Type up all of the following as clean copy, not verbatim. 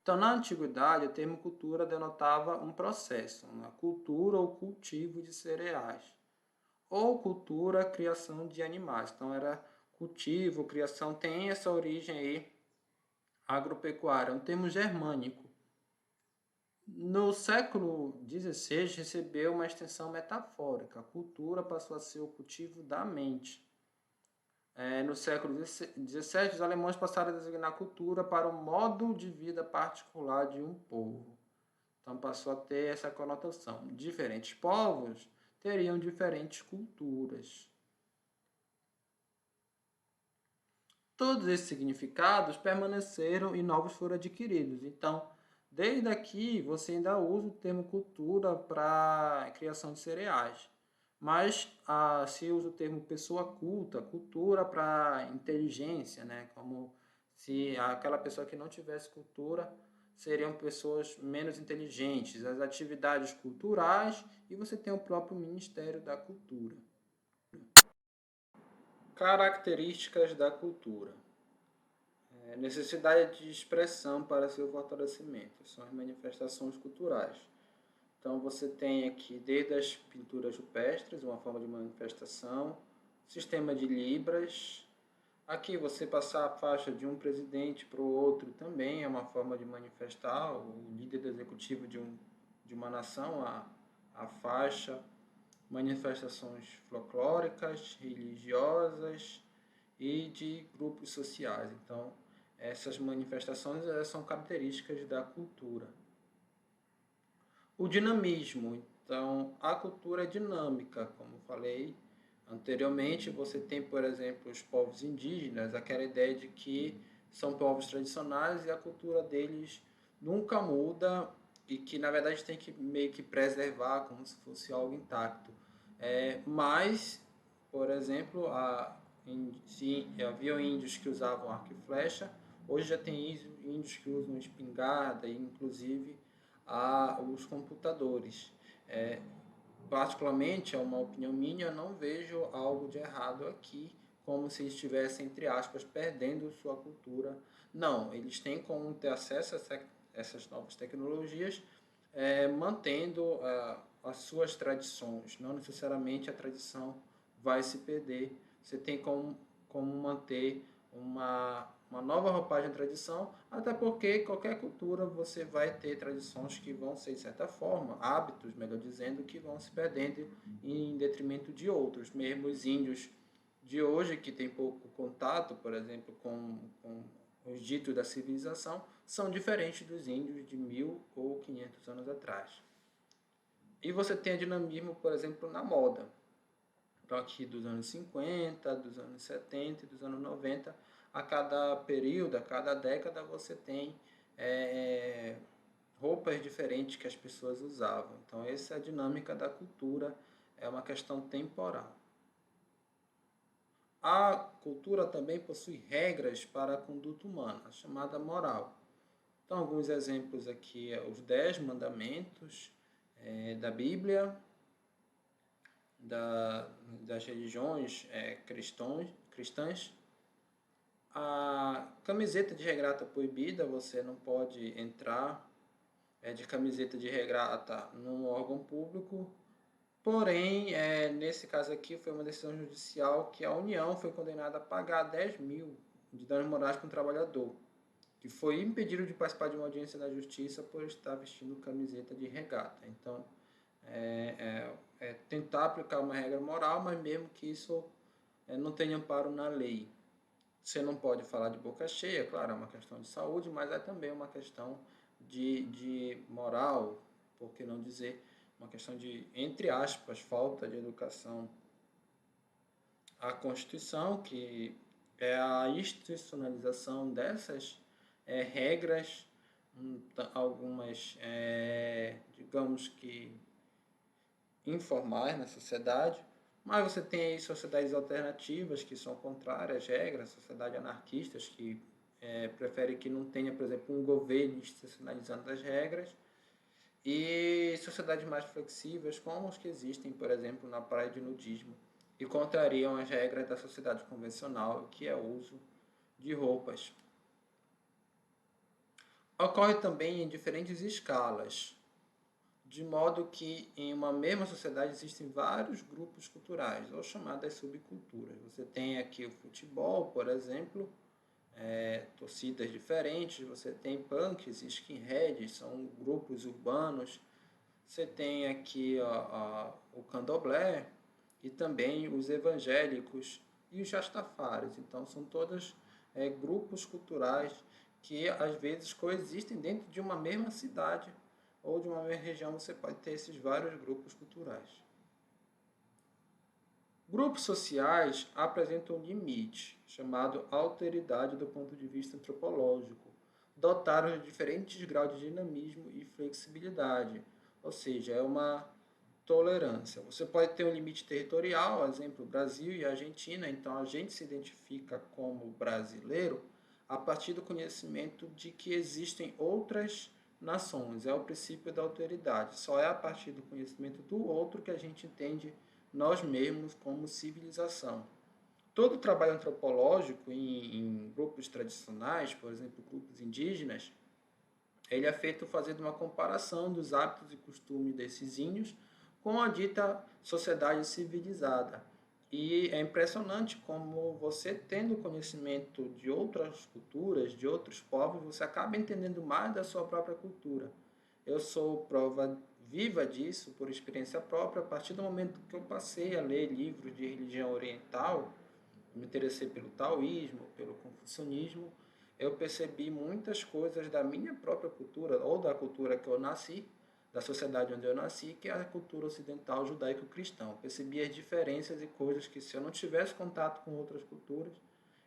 Então, na antiguidade, o termo cultura denotava um processo, uma cultura ou cultivo de cereais, ou cultura, criação de animais. Então, era cultivo, criação, tem essa origem aí agropecuária, é um termo germânico. No século XVI, recebeu uma extensão metafórica. A cultura passou a ser o cultivo da mente. No século XVII, os alemães passaram a designar cultura para o modo de vida particular de um povo. Então passou a ter essa conotação. Diferentes povos teriam diferentes culturas. Todos esses significados permaneceram e novos foram adquiridos. Então, desde aqui, você ainda usa o termo cultura para a criação de cereais. Mas se usa o termo pessoa culta, cultura para inteligência, né? Como se aquela pessoa que não tivesse cultura seriam pessoas menos inteligentes. As atividades culturais e você tem o próprio Ministério da Cultura. Características da cultura. Necessidade de expressão para seu fortalecimento. São as manifestações culturais. Então você tem aqui desde as pinturas rupestres, uma forma de manifestação, sistema de libras. Aqui você passar a faixa de um presidente para o outro também é uma forma de manifestar o líder executivo de uma nação, a faixa, manifestações folclóricas, religiosas e de grupos sociais. Então, essas manifestações são características da cultura. O dinamismo. Então, a cultura é dinâmica, como falei anteriormente. Você tem, por exemplo, os povos indígenas, aquela ideia de que são povos tradicionais e a cultura deles nunca muda e que, na verdade, tem que meio que preservar como se fosse algo intacto. Mas, por exemplo, se havia índios que usavam arco e flecha, hoje já tem índios que usam espingarda e, inclusive, os computadores. Particularmente, é uma opinião minha, eu não vejo algo de errado aqui, como se estivessem, entre aspas, perdendo sua cultura. Não, eles têm como ter acesso a essas novas tecnologias, mantendo as suas tradições. Não necessariamente a tradição vai se perder. Você tem como manter uma nova roupagem de tradição, até porque qualquer cultura você vai ter tradições que vão ser, de certa forma, hábitos, melhor dizendo, que vão se perdendo em detrimento de outros. Mesmo os índios de hoje, que têm pouco contato, por exemplo, com os ditos da civilização, são diferentes dos índios de 1.000 ou 500 anos atrás. E você tem dinamismo, por exemplo, na moda. Então, aqui dos anos 50, dos anos 70 e dos anos 90, a cada período, a cada década, você tem roupas diferentes que as pessoas usavam. Então, essa é a dinâmica da cultura, é uma questão temporal. A cultura também possui regras para a conduta humana, chamada moral. Então, alguns exemplos aqui, os 10 mandamentos da Bíblia, das religiões cristãs. A camiseta de regata proibida, você não pode entrar de camiseta de regata num órgão público. Porém, nesse caso aqui foi uma decisão judicial que a União foi condenada a pagar 10 mil de danos morais para um trabalhador, que foi impedido de participar de uma audiência na justiça por estar vestindo camiseta de regata. Então, tentar aplicar uma regra moral, mas mesmo que isso não tenha amparo na lei. Você não pode falar de boca cheia, claro, é uma questão de saúde, mas é também uma questão de moral, por que não dizer, uma questão de, entre aspas, falta de educação. A Constituição, que é a institucionalização dessas regras, algumas, digamos que, informais na sociedade, mas você tem aí sociedades alternativas que são contrárias às regras, sociedades anarquistas que preferem que não tenha, por exemplo, um governo institucionalizando as regras, e sociedades mais flexíveis, como as que existem, por exemplo, na praia de nudismo, e contrariam as regras da sociedade convencional, que é o uso de roupas. Ocorre também em diferentes escalas, de modo que em uma mesma sociedade existem vários grupos culturais, ou chamadas subculturas. Você tem aqui o futebol, por exemplo, torcidas diferentes, você tem punks, skinheads, são grupos urbanos, você tem aqui o candomblé e também os evangélicos e os rastafares. Então, são todos grupos culturais que às vezes coexistem dentro de uma mesma cidade ou de uma mesma região. Você pode ter esses vários grupos culturais. Grupos sociais apresentam um limite, chamado alteridade do ponto de vista antropológico, dotados de diferentes graus de dinamismo e flexibilidade, ou seja, é uma tolerância. Você pode ter um limite territorial, exemplo, Brasil e Argentina, então a gente se identifica como brasileiro a partir do conhecimento de que existem outras nações, é o princípio da alteridade. Só é a partir do conhecimento do outro que a gente entende nós mesmos como civilização. Todo trabalho antropológico em grupos tradicionais, por exemplo, grupos indígenas, ele é feito fazendo uma comparação dos hábitos e costumes desses índios com a dita sociedade civilizada. E é impressionante como você, tendo conhecimento de outras culturas, de outros povos, você acaba entendendo mais da sua própria cultura. Eu sou prova viva disso, por experiência própria, a partir do momento que eu passei a ler livros de religião oriental, me interessei pelo taoísmo, pelo confucionismo, eu percebi muitas coisas da minha própria cultura, ou da cultura que eu nasci, da sociedade onde eu nasci, que é a cultura ocidental judaico-cristã. Percebi as diferenças e coisas que, se eu não tivesse contato com outras culturas,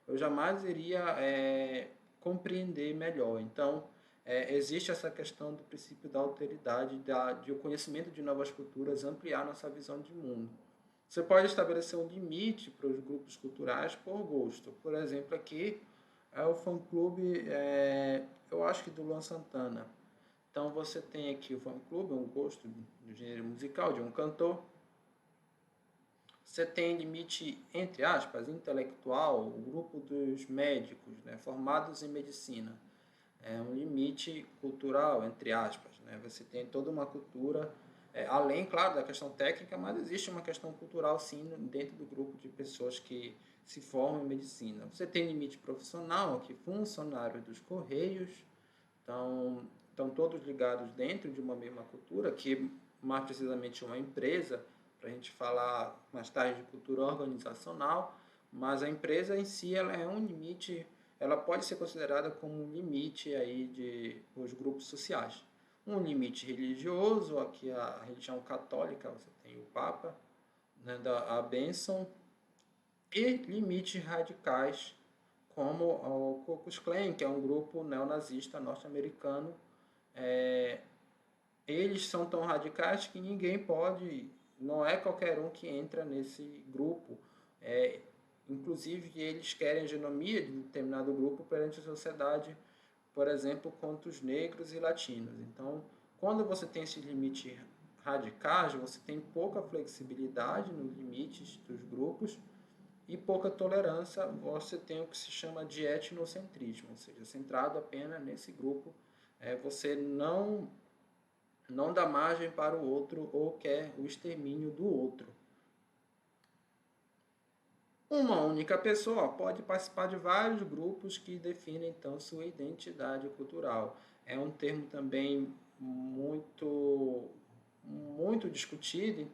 eu jamais iria compreender melhor. Então, existe essa questão do princípio da alteridade, de o conhecimento de novas culturas ampliar nossa visão de mundo. Você pode estabelecer um limite para os grupos culturais por gosto. Por exemplo, aqui é o fã-clube, eu acho que do Luan Santana. Então você tem aqui o fã-clube, um gosto do gênero musical, de um cantor. Você tem limite, entre aspas, intelectual, o grupo dos médicos, né, formados em medicina. É um limite cultural, entre aspas. Né? Você tem toda uma cultura, além, claro, da questão técnica, mas existe uma questão cultural, sim, dentro do grupo de pessoas que se formam em medicina. Você tem limite profissional, aqui, funcionários dos Correios, estão todos ligados dentro de uma mesma cultura, que mais precisamente uma empresa, para a gente falar mais tarde de cultura organizacional, mas a empresa em si ela é um limite, ela pode ser considerada como um limite aí de os grupos sociais. Um limite religioso, aqui a religião católica, você tem o Papa, né, a bênção, e limites radicais, como o Ku Klux Klan, que é um grupo neonazista norte-americano. Eles são tão radicais que ninguém pode, não é qualquer um que entra nesse grupo. Inclusive, eles querem a hegemonia de um determinado grupo perante a sociedade, por exemplo, contra os negros e latinos. Então, quando você tem esses limites radicais, você tem pouca flexibilidade nos limites dos grupos e pouca tolerância, você tem o que se chama de etnocentrismo, ou seja, centrado apenas nesse grupo. Você não dá margem para o outro ou quer o extermínio do outro. Uma única pessoa pode participar de vários grupos que definem então sua identidade cultural. É um termo também muito discutido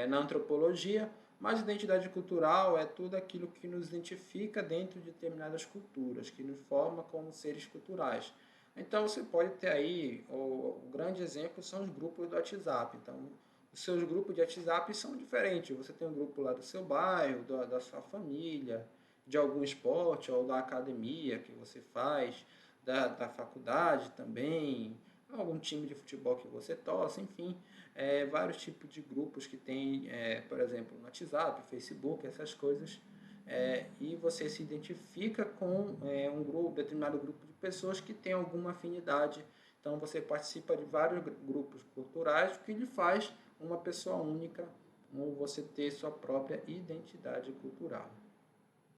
na antropologia, mas identidade cultural é tudo aquilo que nos identifica dentro de determinadas culturas, que nos forma como seres culturais. Então você pode ter aí, o grande exemplo são os grupos do WhatsApp. Então, os seus grupos de WhatsApp são diferentes. Você tem um grupo lá do seu bairro, da sua família, de algum esporte ou da academia que você faz, da faculdade também, algum time de futebol que você torce, enfim, vários tipos de grupos que tem, por exemplo, no WhatsApp, Facebook, essas coisas, e você se identifica com um grupo, determinado grupo de pessoas que tem alguma afinidade. Então você participa de vários grupos culturais, o que lhe faz uma pessoa única, ou você ter sua própria identidade cultural.